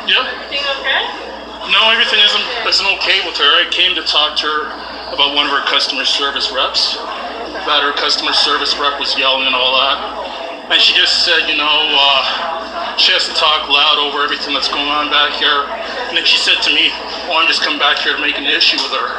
Yep. Everything okay? No, everything isn't okay with her. I came to talk to her about one of her customer service reps. That her customer service rep was yelling and all that. And she just said, she has to talk loud over everything that's going on back here. And then she said to me, oh, I'm just coming back here to make an issue with her.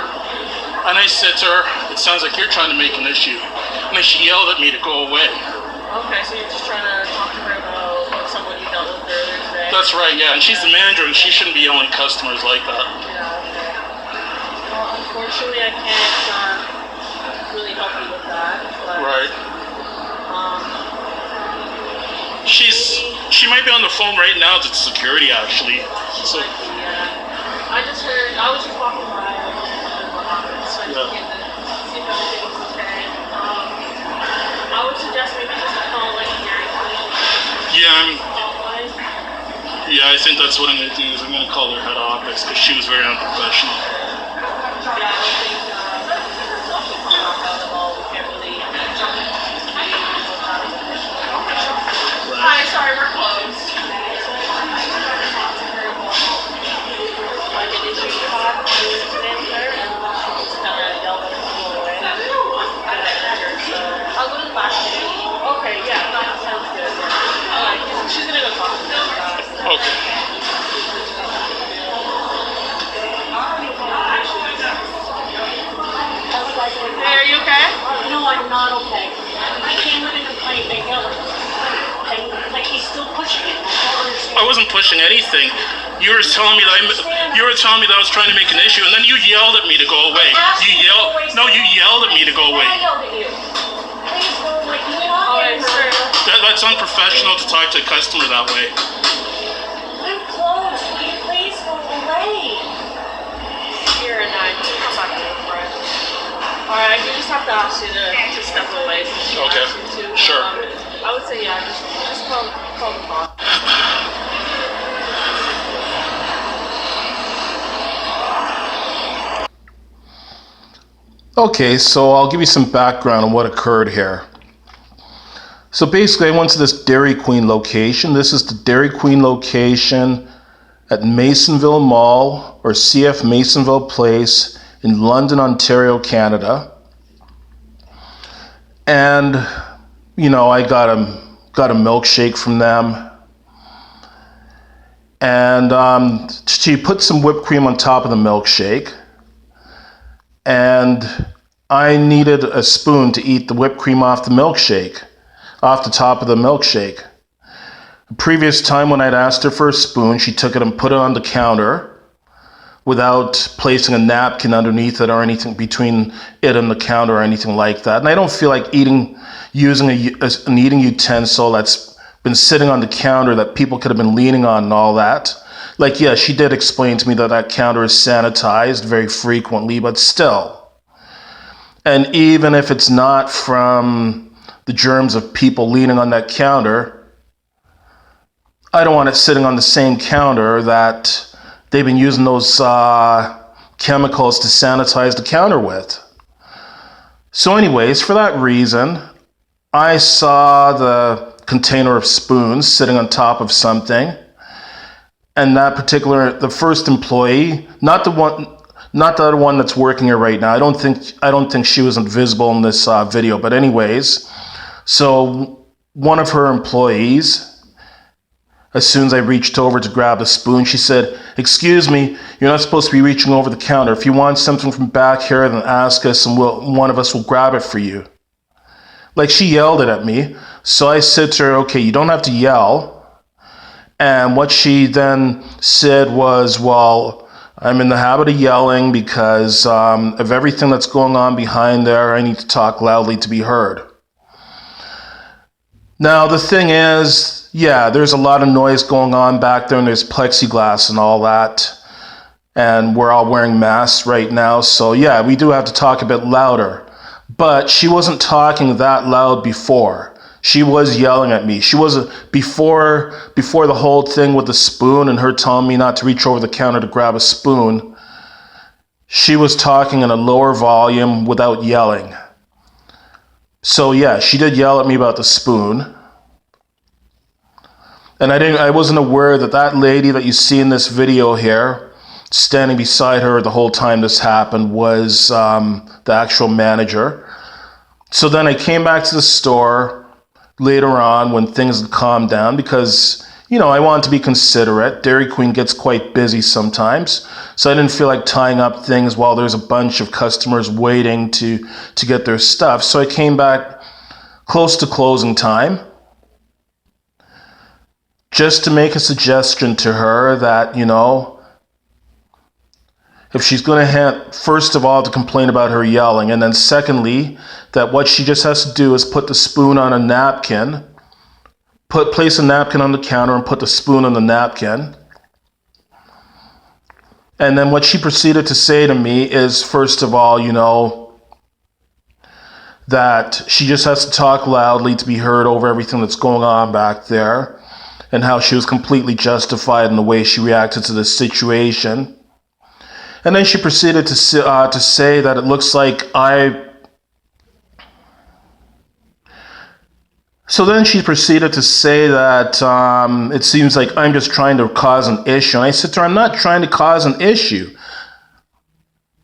And I said to her, it sounds like you're trying to make an issue. And then she yelled at me to go away. Okay, so you're just trying to talk to her about someone you dealt with earlier today? That's right, yeah. And she's the manager, and she shouldn't be yelling at customers like that. Yeah, okay. Well, unfortunately, I can't really help you with that. But, right. She might be on the phone right now to security, actually. So. Might be, yeah. I was just walking by, so I just came to see if everything was okay. I would suggest maybe just call like Dairy Queen. Yeah, I think that's what I'm going to do, is I'm going to call their head office, because she was very unprofessional. Yeah, I don't think at all. We can't really Hi, sorry, we're closed. Like an issue you had there, and just kind of yelled at us to go away. I'll go to the back. Okay, yeah, that sounds good. Alright, she's gonna go talk to them. Okay. Hey, are you okay? No, I'm not okay. I came with a complaint and yelled. Like he's still pushing it. I don't understand. I wasn't pushing anything. You were telling me that I was trying to make an issue, and then you yelled at me to go away. You yelled at me to go away. I yelled at you. Please go away. You walk Alright, in. sir. That's unprofessional to talk to a customer that way. I'm closed. Will you please go away? Here and I just come back to the front. Alright, we just have to ask you to step away since you Okay. asked you to. Sure. I would say yeah, just call the boss. Okay, so I'll give you some background on what occurred here. So basically, I went to this Dairy Queen location. This is the Dairy Queen location at Masonville Mall, or CF Masonville Place in London, Ontario, Canada. And, I got a milkshake from them. And she put some whipped cream on top of the milkshake. And I needed a spoon to eat the whipped cream off the top of the milkshake. The previous time when I'd asked her for a spoon, she took it and put it on the counter without placing a napkin underneath it or anything between it and the counter or anything like that. And I don't feel like using an eating utensil that's been sitting on the counter that people could have been leaning on and all that. Like, yeah, she did explain to me that counter is sanitized very frequently, but still. And even if it's not from the germs of people leaning on that counter, I don't want it sitting on the same counter that they've been using those chemicals to sanitize the counter with. So anyways, for that reason, I saw the container of spoons sitting on top of something. And the first employee, not the other one that's working here right now. I don't think she was invisible in this video. But anyways, so one of her employees, as soon as I reached over to grab a spoon, she said, "Excuse me, you're not supposed to be reaching over the counter. If you want something from back here, then ask us, and one of us will grab it for you." Like, she yelled it at me. So I said to her, "Okay, you don't have to yell." And what she then said was, "Well, I'm in the habit of yelling because of everything that's going on behind there. I need to talk loudly to be heard." Now, the thing is, yeah, there's a lot of noise going on back there, and there's plexiglass and all that. And we're all wearing masks right now. So, yeah, we do have to talk a bit louder. But she wasn't talking that loud before. She was yelling at me. She was before the whole thing with the spoon and her telling me not to reach over the counter to grab a spoon. She was talking in a lower volume without yelling. So yeah, she did yell at me about the spoon. And I wasn't aware that that lady that you see in this video here, standing beside her the whole time this happened, was the actual manager. So then I came back to the store later on when things had calmed down because, you know, I wanted to be considerate. Dairy Queen gets quite busy sometimes. So I didn't feel like tying up things while there's a bunch of customers waiting to get their stuff. So I came back close to closing time just to make a suggestion to her that, you know, if she's going to have, first of all, to complain about her yelling, and then secondly, that what she just has to do is put the spoon on a napkin, place a napkin on the counter and put the spoon on the napkin. And then what she proceeded to say to me is, first of all, you know, that she just has to talk loudly to be heard over everything that's going on back there, and how she was completely justified in the way she reacted to this situation. And then she proceeded to say that it looks like So then she proceeded to say that it seems like I'm just trying to cause an issue. And I said to her, I'm not trying to cause an issue.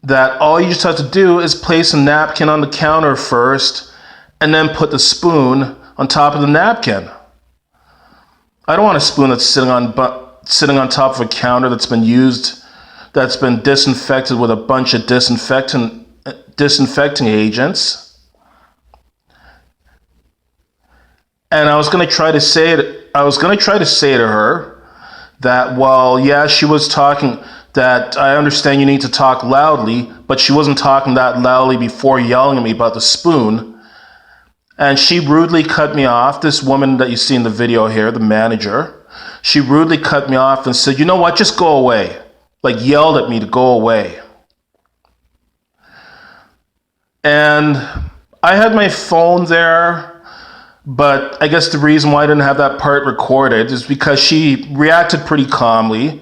That all you just have to do is place a napkin on the counter first and then put the spoon on top of the napkin. I don't want a spoon that's sitting on top of a counter that's been used, that's been disinfected with a bunch of disinfecting agents. And I was going to try to say to her that, well, yeah, she was talking, that I understand you need to talk loudly, but she wasn't talking that loudly before yelling at me about the spoon. And she rudely cut me off. This woman that you see in the video here, the manager, she rudely cut me off and said, you know what, just go away. Like yelled at me to go away. And I had my phone there, but I guess the reason why I didn't have that part recorded is because she reacted pretty calmly.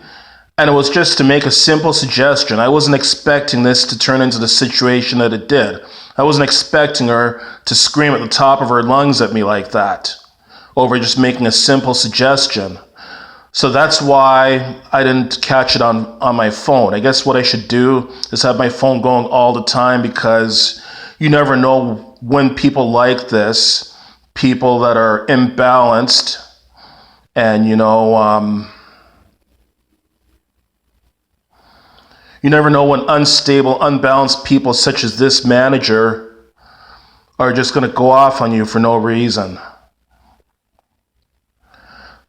And it was just to make a simple suggestion. I wasn't expecting this to turn into the situation that it did. I wasn't expecting her to scream at the top of her lungs at me like that over just making a simple suggestion. So that's why I didn't catch it on my phone. I guess what I should do is have my phone going all the time, because you never know when people like this, people that are imbalanced and, you know, you never know when unstable, unbalanced people such as this manager are just going to go off on you for no reason.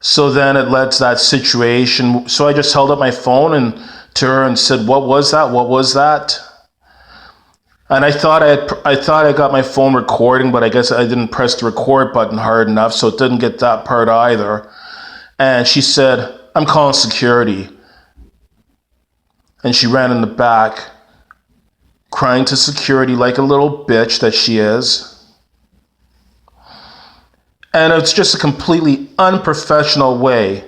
So then it led to that situation. So I just held up my phone to her and said, "What was that? What was that?" And I thought I got my phone recording, but I guess I didn't press the record button hard enough, so it didn't get that part either. And she said, "I'm calling security." And she ran in the back, crying to security like a little bitch that she is. And it's just a completely unprofessional way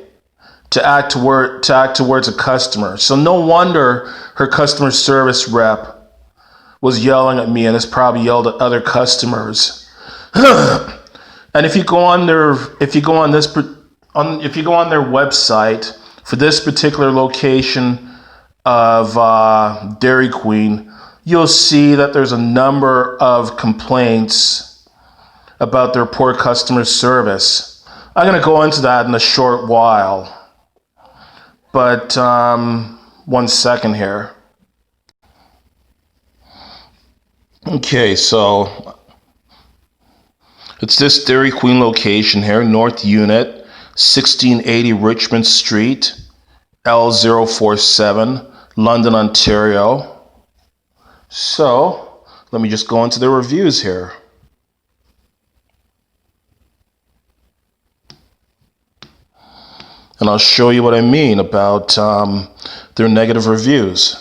to act towards a customer. So no wonder her customer service rep was yelling at me and has probably yelled at other customers. And if you go on their website for this particular location of Dairy Queen, you'll see that there's a number of complaints about their poor customer service. I'm going to go into that in a short while, but 1 second here. Okay, so it's this Dairy Queen location here, North Unit, 1680 Richmond Street, L047, London, Ontario. So let me just go into the reviews here. And I'll show you what I mean about their negative reviews.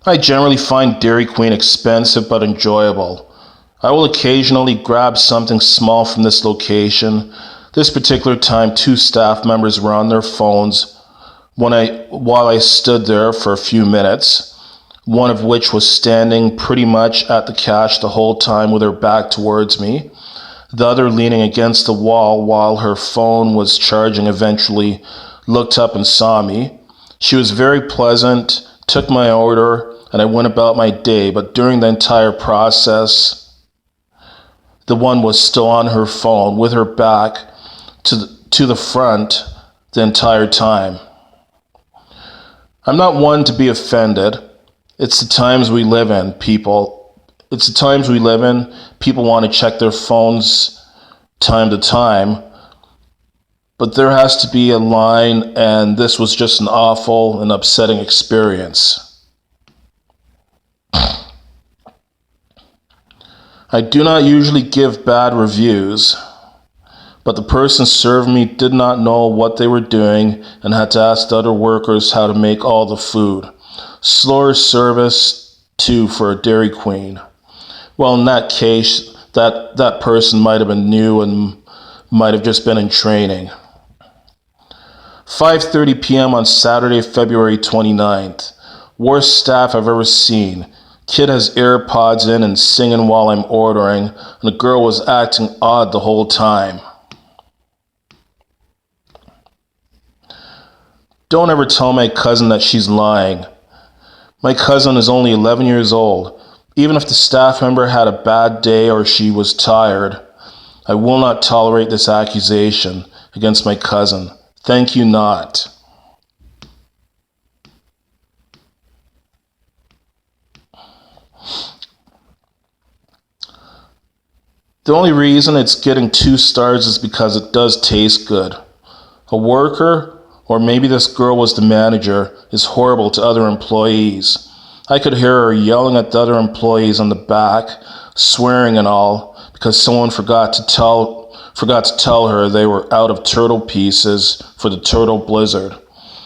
I generally find Dairy Queen expensive but enjoyable. I will occasionally grab something small from this location. This particular time, 2 staff members were on their phones while I stood there for a few minutes. one of which was standing pretty much at the cash the whole time with her back towards me, the other leaning against the wall while her phone was charging, eventually looked up and saw me. She was very pleasant, took my order, and I went about my day, but during the entire process, the one was still on her phone with her back to the front the entire time. I'm not one to be offended. It's the times we live in, people. It's the times we live in. People want to check their phones time to time. But there has to be a line, and this was just an awful and upsetting experience. I do not usually give bad reviews, but the person serving me did not know what they were doing and had to ask the other workers how to make all the food. Slower service, too, for a Dairy Queen. Well, in that case, that person might have been new and might have just been in training. 5:30 p.m. on Saturday, February 29th. Worst staff I've ever seen. Kid has AirPods in and singing while I'm ordering, and the girl was acting odd the whole time. Don't ever tell my cousin that she's lying. My cousin is only 11 years old. Even if the staff member had a bad day or she was tired, I will not tolerate this accusation against my cousin. Thank you not. The only reason it's getting 2 stars is because it does taste good. A worker, or maybe this girl was the manager, is horrible to other employees. I could hear her yelling at the other employees on the back, swearing and all, because someone forgot to tell her they were out of turtle pieces for the turtle blizzard.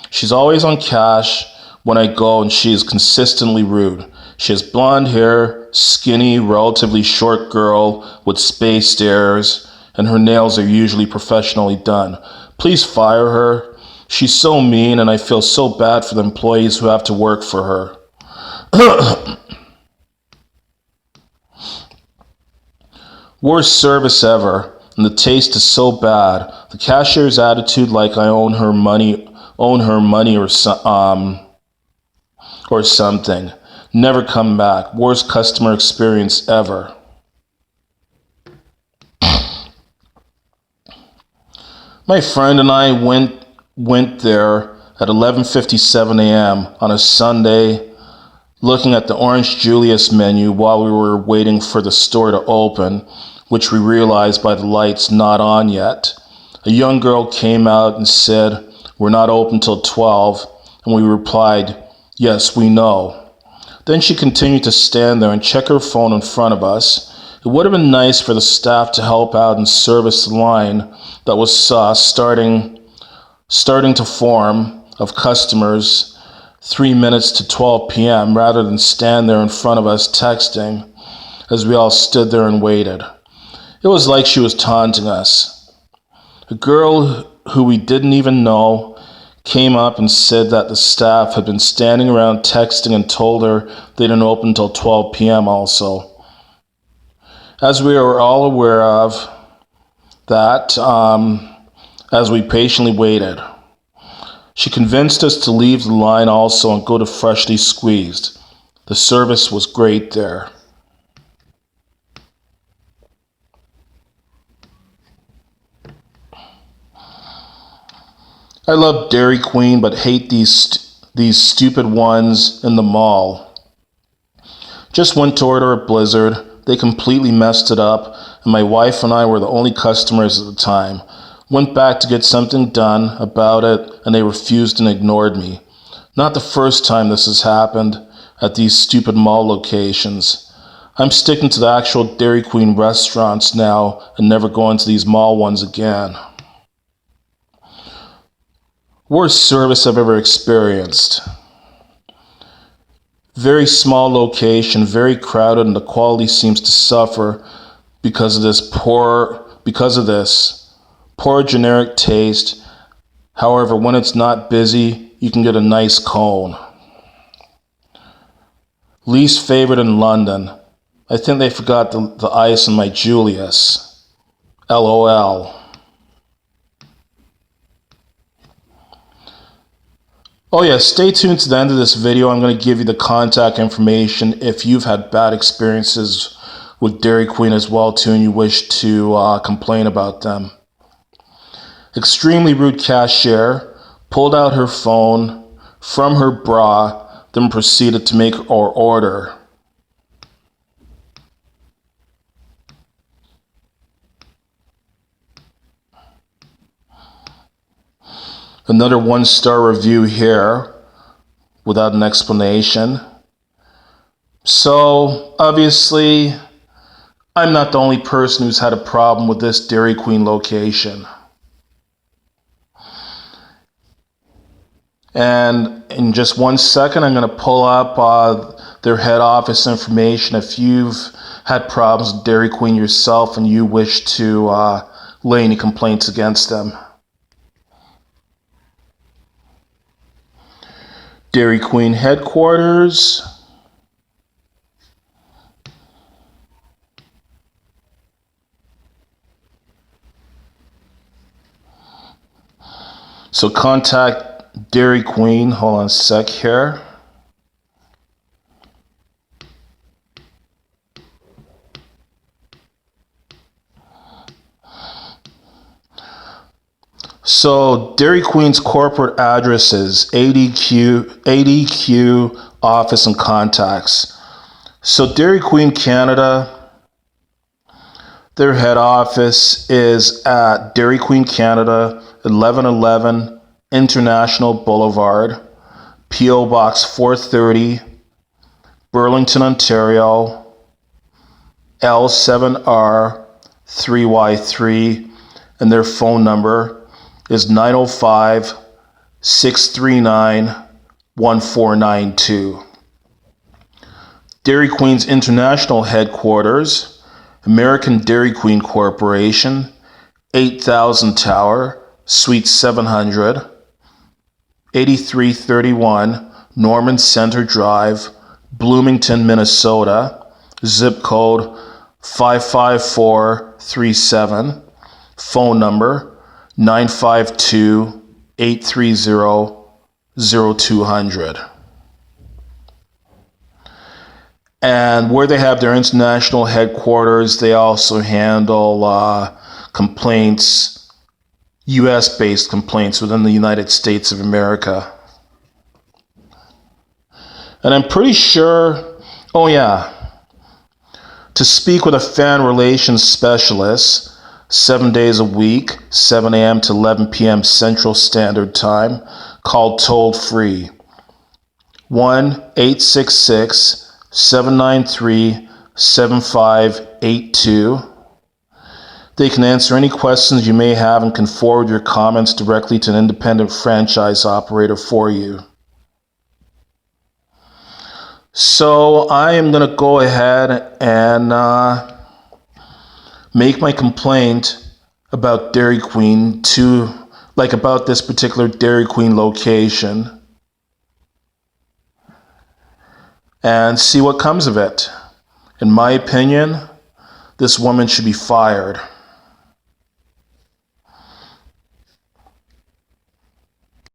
She's always on cash when I go, and she is consistently rude. She has blonde hair, skinny, relatively short girl with spaced stares, and her nails are usually professionally done. Please fire her. She's so mean, and I feel so bad for the employees who have to work for her. Worst service ever, and the taste is so bad. The cashier's attitude like I own her money or something. Never come back. Worst customer experience ever. My friend and I went there at 11:57 a.m. on a Sunday, looking at the Orange Julius menu while we were waiting for the store to open, which we realized by the lights not on yet. A young girl came out and said, "We're not open till 12, and we replied, "Yes, we know." Then she continued to stand there and check her phone in front of us. It would have been nice for the staff to help out and service the line that was starting to form of customers 3 minutes to 12 p.m. rather than stand there in front of us texting as we all stood there and waited. It was like she was taunting us. A girl who we didn't even know came up and said that the staff had been standing around texting and told her they didn't open until 12 p.m. also. As we were all aware of that, as we patiently waited, she convinced us to leave the line also and go to Freshly Squeezed. The service was great there. I love Dairy Queen, but hate these stupid ones in the mall. Just went to order a Blizzard. They completely messed it up, and my wife and I were the only customers at the time. Went back to get something done about it, and they refused and ignored me. Not the first time this has happened at these stupid mall locations. I'm sticking to the actual Dairy Queen restaurants now and never going to these mall ones again. Worst service I've ever experienced. Very small location, very crowded, and the quality seems to suffer because of this poor generic taste. However, when it's not busy, you can get a nice cone. Least favorite in London. I think they forgot the ice in my Julius. LOL. Oh yeah, stay tuned to the end of this video. I'm going to give you the contact information if you've had bad experiences with Dairy Queen as well too and you wish to complain about them. Extremely rude cashier pulled out her phone from her bra, then proceeded to make our order. Another 1-star review here without an explanation. So obviously, I'm not the only person who's had a problem with this Dairy Queen location. And in just 1 second, I'm going to pull up their head office information. If you've had problems with Dairy Queen yourself and you wish to lay any complaints against them. Dairy Queen headquarters. So contact Dairy Queen. Hold on a sec here. So Dairy Queen's corporate addresses, ADQ office and contacts. So Dairy Queen Canada, their head office is at Dairy Queen Canada, 1111 International Boulevard, P.O. Box 430, Burlington, Ontario, L7R 3Y3, and their phone number is 905-639-1492. Dairy Queen's international headquarters, American Dairy Queen Corporation, 8000 Tower, Suite 700, 8331 Norman Center Drive, Bloomington, Minnesota, zip code 55437, phone number 952-830-0200. And where they have their international headquarters, they also handle complaints, US-based complaints within the United States of America. And I'm pretty sure, oh yeah, to speak with a fan relations specialist 7 days a week, 7 a.m. to 11 p.m. Central Standard Time, called toll-free 1-866-793-7582. They can answer any questions you may have and can forward your comments directly to an independent franchise operator for you. So I am going to go ahead and make my complaint about Dairy Queen about this particular Dairy Queen location and see what comes of it. In my opinion, this woman should be fired.